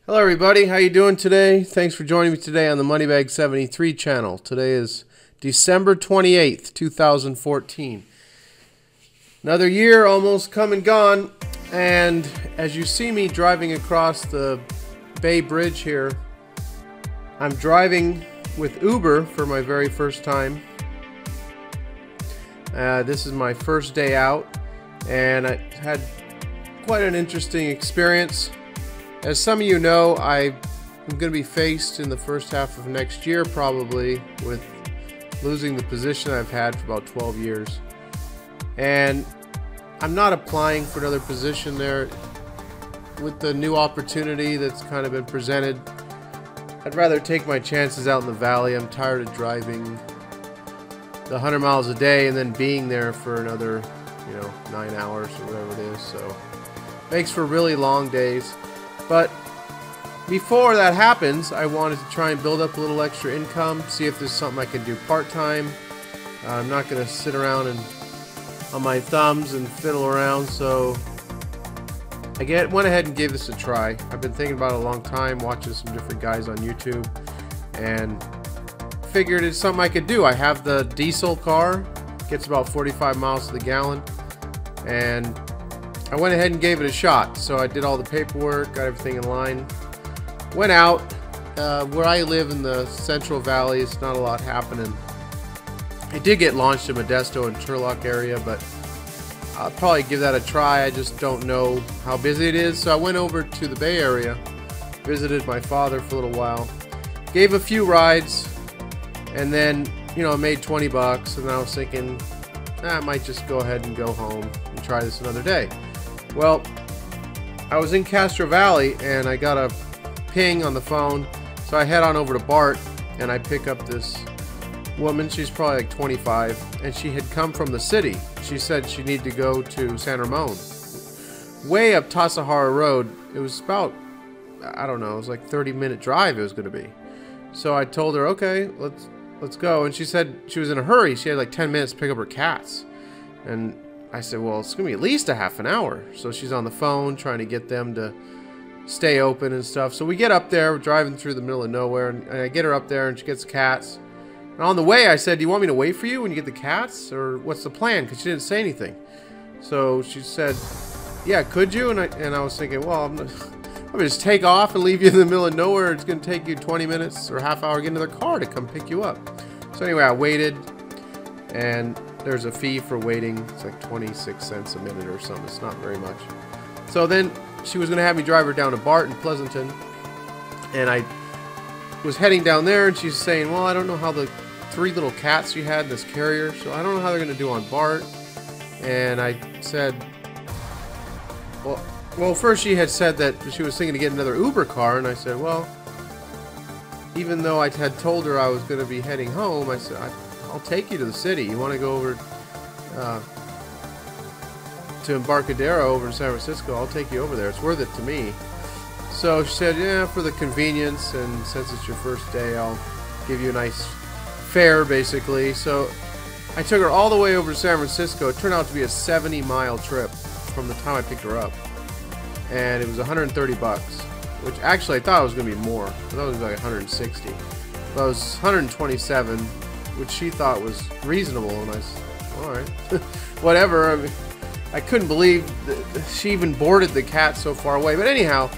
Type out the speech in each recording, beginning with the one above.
Hello everybody, how you doing today? Thanks for joining me today on the Moneybag 73 channel. Today is December 28th, 2014. Another year almost come and gone, and as you see me driving across the Bay Bridge here, I'm driving with Uber for my very first time. This is my first day out, and I had quite an interesting experience. As some of you know, I'm going to be faced in the first half of next year probably with losing the position I've had for about 12 years. And I'm not applying for another position there. With the new opportunity that's kind of been presented, I'd rather take my chances out in the valley. I'm tired of driving the 100 miles a day and then being there for another, 9 hours or whatever it is. So makes for really long days. But before that happens, I wanted to try and build up a little extra income, see if there's something I can do part-time. I'm not going to sit around and on my thumbs and fiddle around, so I went ahead and gave this a try. I've been thinking about it a long time, watching some different guys on YouTube, and figured it's something I could do. I have the diesel car, gets about 45 miles to the gallon, and I went ahead and gave it a shot. So I did all the paperwork, got everything in line, went out. Where I live in the Central Valley, it's not a lot happening. It did get launched in Modesto and Turlock area, but I'll probably give that a try. I just don't know how busy it is. So I went over to the Bay Area, visited my father for a little while, gave a few rides, and then, I made 20 bucks, and I was thinking, I might just go ahead and go home and try this another day. Well, I was in Castro Valley and I got a ping on the phone, so I head on over to Bart and I pick up this woman. She's probably like 25, and she had come from the city. She said she needed to go to San Ramon, way up Tasajara Road. It was about, I don't know, it was like 30-minute drive it was going to be. So I told her, okay, let's go. And she said she was in a hurry. She had like 10 minutes to pick up her cats. And I said, well, it's going to be at least a half an hour. So she's on the phone trying to get them to stay open and stuff. So we get up there, we're driving through the middle of nowhere, and I get her up there and she gets cats. And on the way I said, do you want me to wait for you when you get the cats? Or what's the plan? Because she didn't say anything. So she said, yeah, could you? And I was thinking, well, I'm going to just take off and leave you in the middle of nowhere. It's going to take you 20 minutes or half hour to get into their car to come pick you up. So anyway, I waited, and there's a fee for waiting. It's like 26 cents a minute or something. It's not very much. So then she was going to have me drive her down to Bart in Pleasanton. And I was heading down there, and she's saying, well, I don't know how the 3 little cats you had in this carrier, so I don't know how they're going to do on Bart. And I said, well, first she had said that she was thinking to get another Uber car. And I said, well, even though I had told her I was going to be heading home, I said, I'll take you to the city. You want to go over to Embarcadero over in San Francisco? I'll take you over there. It's worth it to me. So she said, yeah, for the convenience, and since it's your first day, I'll give you a nice fare, basically. So I took her all the way over to San Francisco. It turned out to be a 70-mile trip from the time I picked her up. And it was 130 bucks, which actually I thought it was going to be more. I thought it was like 160. But it was 127, which she thought was reasonable, and I said, all right, whatever. I mean, I couldn't believe that she even boarded the cat so far away. But anyhow,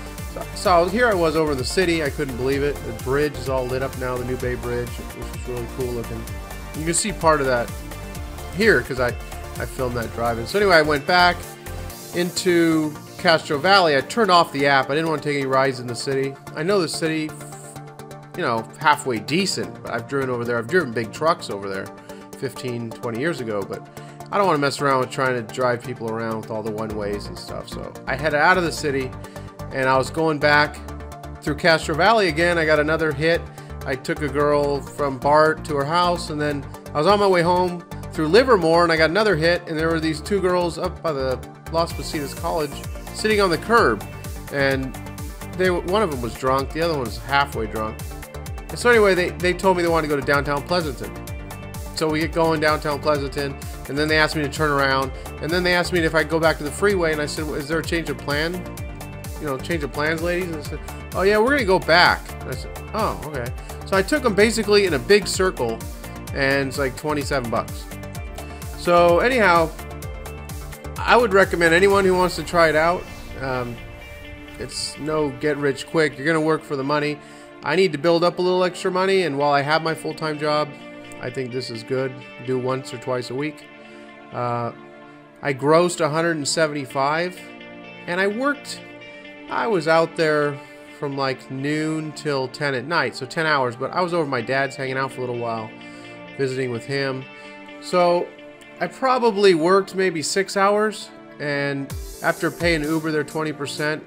so here I was over in the city. I couldn't believe it. The bridge is all lit up now, the new Bay Bridge, which is really cool looking. You can see part of that here because I filmed that driving. So anyway, I went back into Castro Valley. I turned off the app. I didn't want to take any rides in the city. I know the city, halfway decent, but I've driven over there. I've driven big trucks over there 15, 20 years ago, but I don't want to mess around with trying to drive people around with all the one-ways and stuff. So I headed out of the city, and I was going back through Castro Valley again. I got another hit. I took a girl from Bart to her house, and then I was on my way home through Livermore, and I got another hit, and there were these 2 girls up by the Las Positas College sitting on the curb, and one of them was drunk, the other one was halfway drunk. And so anyway, they told me they wanted to go to downtown Pleasanton. So we get going downtown Pleasanton, and then they asked me to turn around, and then they asked me if I could go back to the freeway, and I said, well, is there a change of plan? change of plans, ladies? And they said, oh yeah, we're gonna go back. And I said, oh, okay. So I took them basically in a big circle, and it's like 27 bucks. So anyhow, I would recommend anyone who wants to try it out. It's no get rich quick. You're gonna work for the money. I need to build up a little extra money, and while I have my full-time job, I think this is good. Do once or twice a week. I grossed 175, and I was out there from like noon till 10 at night, so 10 hours, but I was over at my dad's hanging out for a little while, visiting with him. So I probably worked maybe 6 hours, and after paying Uber their 20%,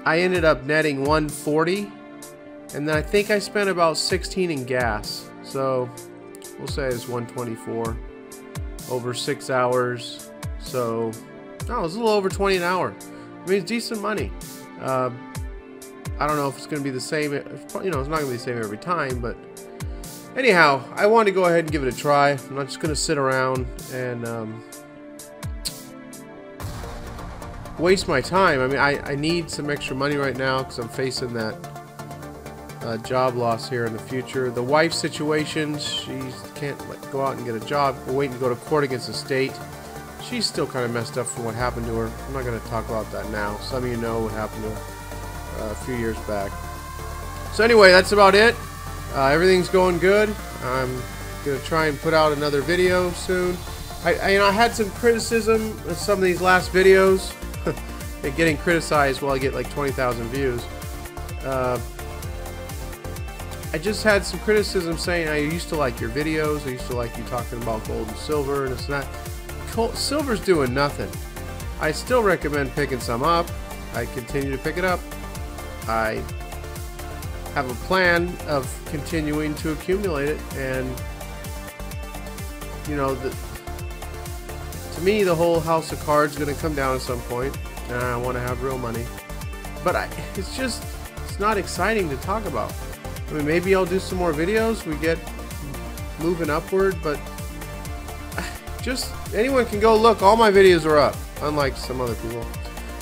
I ended up netting 140, and then I think I spent about 16 in gas. So we'll say it's 124 over 6 hours. So no, it's a little over 20 an hour. I mean, it's decent money. I don't know if it's going to be the same. It's not going to be the same every time, but anyhow, I wanted to go ahead and give it a try. I'm not just going to sit around and waste my time. I mean, I need some extra money right now because I'm facing that job loss here in the future. The wife's situation, she can't go out and get a job. We're waiting to go to court against the state. She's still kind of messed up from what happened to her. I'm not going to talk about that now. Some of you know what happened to her a few years back. So anyway, that's about it. Everything's going good. I'm going to try and put out another video soon. I had some criticism of some of these last videos. Getting criticized while I get like 20,000 views. I just had some criticism saying I used to like your videos. I used to like you talking about gold and silver and this and that. Silver's doing nothing. I still recommend picking some up. I continue to pick it up. I have a plan of continuing to accumulate it, and to me the whole house of cards is going to come down at some point, and I want to have real money. But it's not exciting to talk about. I mean, maybe I'll do some more videos. We get moving upward, but just anyone can go look. All my videos are up, unlike some other people.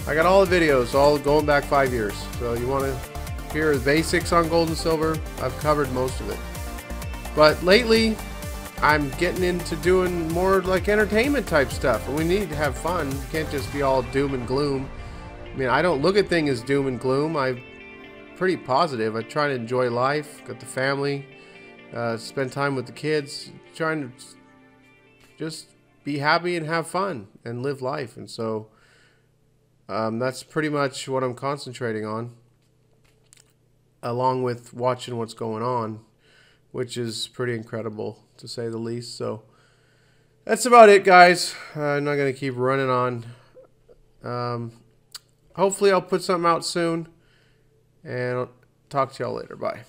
I got all the videos, all going back 5 years. So you want to hear the basics on gold and silver? I've covered most of it. But lately, I'm getting into doing more like entertainment type stuff, and we need to have fun. You can't just be all doom and gloom. I mean, I don't look at things as doom and gloom. I'm pretty positive. I try to enjoy life, got the family, spend time with the kids, trying to just be happy and have fun and live life. And so that's pretty much what I'm concentrating on, along with watching what's going on, which is pretty incredible to say the least. So that's about it, guys. I'm not going to keep running on. Hopefully I'll put something out soon, and I'll talk to y'all later. Bye.